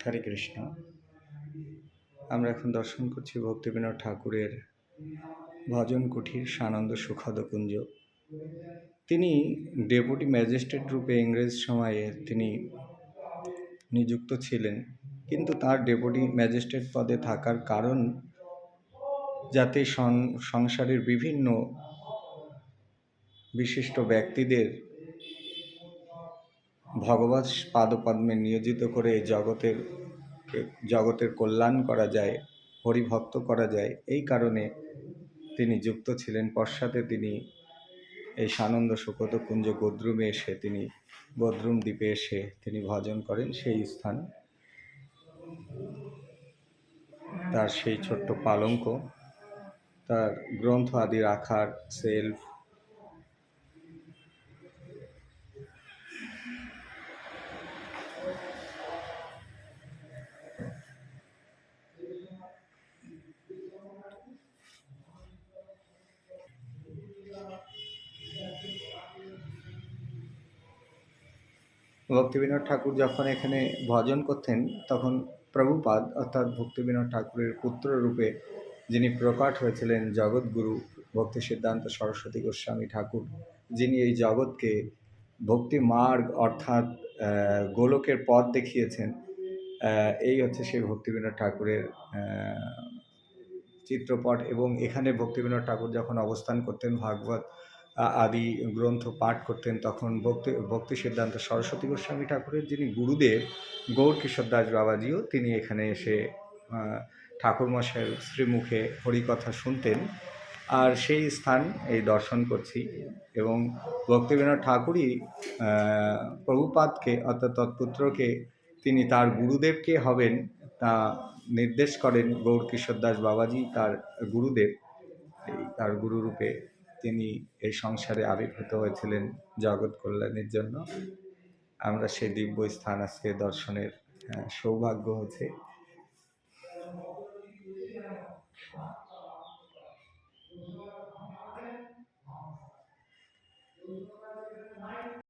হরে কৃষ্ণ। আমরা এখন দর্শন করছি ভক্তিবিনোদ ঠাকুরের ভজন কুঠির সানন্দ সুখদ কুঞ্জ। তিনি ডেপুটি ম্যাজিস্ট্রেট রূপে ইংরেজ সময়ে তিনি নিযুক্ত ছিলেন, কিন্তু তার ডেপুটি ম্যাজিস্ট্রেট পদে থাকার কারণ যাতে সংসারের বিভিন্ন বিশিষ্ট ব্যক্তিদের ভগবৎ পাদপদ্মে নিয়োজিত করে জগতের কল্যাণ করা যায়, হরিভক্ত করা যায়, এই কারণে তিনি যুক্ত ছিলেন। পশ্চাতে তিনি এই সানন্দ সুখদ কুঞ্জ গদ্রুমে এসে তিনি গদ্রুম দ্বীপে এসে তিনি ভজন করেন। সেই স্থান, তার সেই ছোট্ট পালঙ্ক, তার গ্রন্থ আদি রাখার সেলফ, ভক্তিবিনোদ ঠাকুর যখন এখানে ভজন করতেন তখন প্রভুপাদ অর্থাৎ ভক্তিবিনোদ ঠাকুরের পুত্র রূপে যিনি প্রকট হয়েছিলেন জগৎগুরু ভক্তি সিদ্ধান্ত সরস্বতী গোস্বামী ঠাকুর, যিনি এই জগৎকে ভক্তি মার্গ অর্থাৎ গোলকের পথ দেখিয়েছেন, এই হচ্ছে সেই ভক্তিবিনোদ ঠাকুরের চিত্রপট। এবং এখানে ভক্তিবিনোদ ঠাকুর যখন অবস্থান করতেন, ভাগবত আদি গ্রন্থ পাঠ করতেন, তখন ভক্তি সিদ্ধান্ত সরস্বতী গোস্বামী ঠাকুরের যিনি গুরুদেব গৌর কিশোর দাস বাবাজিও তিনি এখানে এসে ঠাকুরমশাইয়ের শ্রীমুখে হরিকথা শুনতেন। আর সেই স্থান এই দর্শন করছি। এবং ভক্তিবিনোদ ঠাকুরই প্রভুপাদকে অর্থাৎ তৎপুত্রকে তিনি তার গুরুদেবকে হবেন তা নির্দেশ করেন। গৌর কিশোর দাস বাবাজি তার গুরুদেব, এই তার গুরুরূপে তিনি এই সংসারে আবির্ভূত হয়েছিলেন জগৎ কল্যাণের জন্য। আমরা সেই দিব্য স্থান আজকে দর্শনের সৌভাগ্য হয়েছে।